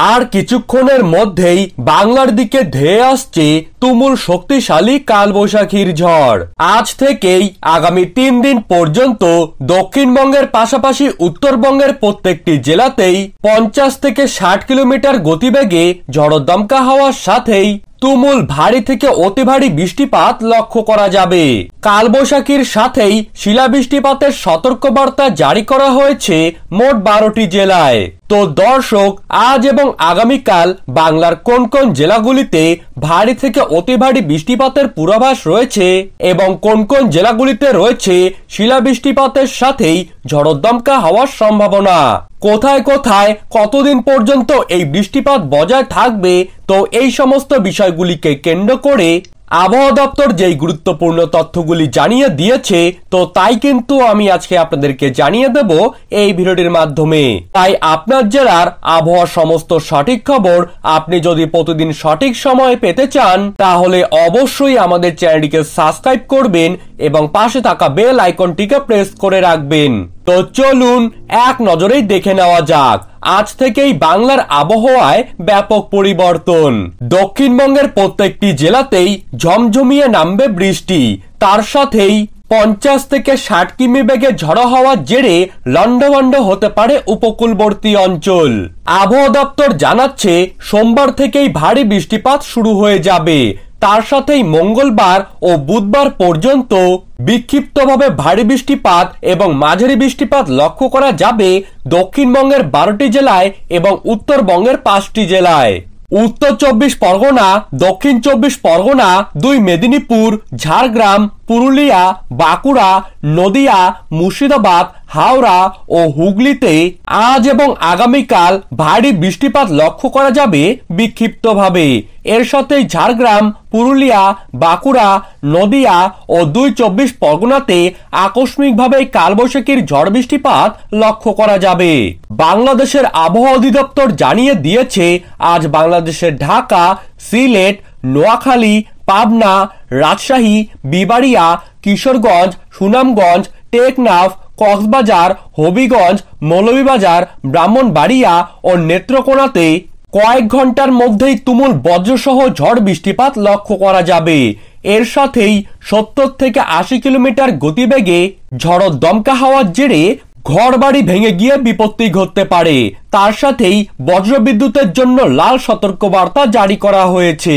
আর কিছুক্ষণের মধ্যেই বাংলার দিকে ধেয়ে আসছে তুমুল শক্তিশালী কালবৈশাখীর ঝড়। আজ থেকেই আগামী 3 দিন পর্যন্ত দক্ষিণবঙ্গের পাশাপাশি উত্তরবঙ্গের প্রত্যেকটি জেলাতেই 50 থেকে 60 কিলোমিটার গতিবেগে ঝড়ো দমকা হাওয়ার সাথেই তুমুল ভারী থেকে অতি ভারী বৃষ্টিপাত লক্ষ্য করা যাবে। কালবৈশাখীর সাথেই শিলাবৃষ্টিপাতের সতর্কবার্তা জারি করা হয়েছে মোট 12টি জেলায়। তো দর্শক, আজ এবং আগামীকাল বাংলার কোন কোন জেলাগুলিতে ভারী থেকে অতি ভারী বৃষ্টিপাতের পূর্বাভাস রয়েছে এবং কোন কোন জেলাগুলিতে রয়েছে শিলাবৃষ্টিপাতের সাথেই ঝড়ো দমকা হওয়ার সম্ভাবনা, কোথায় কোথায় কতদিন পর্যন্ত এই বৃষ্টিপাত বজায় থাকবে, তো এই সমস্ত বিষয়গুলিকে কেন্দ্র করে আবহাওয়া দপ্তর যেই গুরুত্বপূর্ণ তথ্যগুলি জানিয়ে দিয়েছে, তো তাই কিন্তু আমি আজকে আপনাদেরকে জানিয়ে দেব এই ভিডিওটির মাধ্যমে। তাই আপনার জেলার আবহাওয়ার সমস্ত সঠিক খবর আপনি যদি প্রতিদিন সঠিক সময়ে পেতে চান, তাহলে অবশ্যই আমাদের চ্যানেলটিকে সাবস্ক্রাইব করবেন এবং পাশে থাকা বেল আইকনটিকে প্রেস করে রাখবেন। তো চলুন এক নজরেই দেখে নেওয়া যাক আজ থেকেই বাংলার আবহাওয়ায় ব্যাপক পরিবর্তন। দক্ষিণবঙ্গের প্রত্যেকটি জেলাতেই ঝমঝমিয়ে নামবে বৃষ্টি, তার সাথেই 50 থেকে 60 কিমি বেগে ঝড়ো হওয়ার জেরে লন্ডভন্ড হতে পারে উপকূলবর্তী অঞ্চল। আবহাওয়া দপ্তর জানাচ্ছে সোমবার থেকেই ভারী বৃষ্টিপাত শুরু হয়ে যাবে, তার সাথেই মঙ্গলবার ও বুধবার পর্যন্ত বিক্ষিপ্তভাবে ভারী বৃষ্টিপাত এবং মাঝারি বৃষ্টিপাত লক্ষ্য করা যাবে দক্ষিণবঙ্গের 12টি জেলায় এবং উত্তরবঙ্গের 5টি জেলায়। উত্তর 24 পরগনা, দক্ষিণ 24 পরগনা, 2 মেদিনীপুর, ঝাড়গ্রাম, পুরুলিয়া, বাঁকুড়া, নদিয়া, মুর্শিদাবাদ, হাওড়া ও হুগলিতে আজ এবং আগামীকাল ভারী বৃষ্টিপাত লক্ষ্য করা যাবে বিক্ষিপ্তভাবে। এর সাথেই ঝাড়গ্রাম, পুরুলিয়া, বাঁকুড়া, নদিয়া ও 2 24 পরগনাতে আকস্মিকভাবে কালবৈশাখীর ঝড় বৃষ্টিপাত লক্ষ্য করা যাবে। বাংলাদেশের আবহাওয়া অধিদপ্তর জানিয়ে দিয়েছে আজ বাংলাদেশের ঢাকা, সিলেট, নোয়াখালী, পাবনা, রাজশাহী, বিবাড়িয়া, কিশোরগঞ্জ, সুনামগঞ্জ, টেকনাফ, কক্সবাজার, হবিগঞ্জ, মৌলভীবাজার, ব্রাহ্মণবাড়িয়া ও নেত্রকোনাতে কয়েক ঘন্টার মধ্যেই তুমুল বজ্রসহ ঝড় বৃষ্টিপাত লক্ষ্য করা যাবে। এর সাথেই 70 থেকে 80 কিলোমিটার গতিবেগে ঝড়ো দমকা হাওয়ার জেরে ঘরবাড়ি ভেঙে গিয়ে বিপত্তি ঘটতে পারে। তার সাথেই বজ্রবিদ্যুতের জন্য লাল সতর্কবার্তা জারি করা হয়েছে।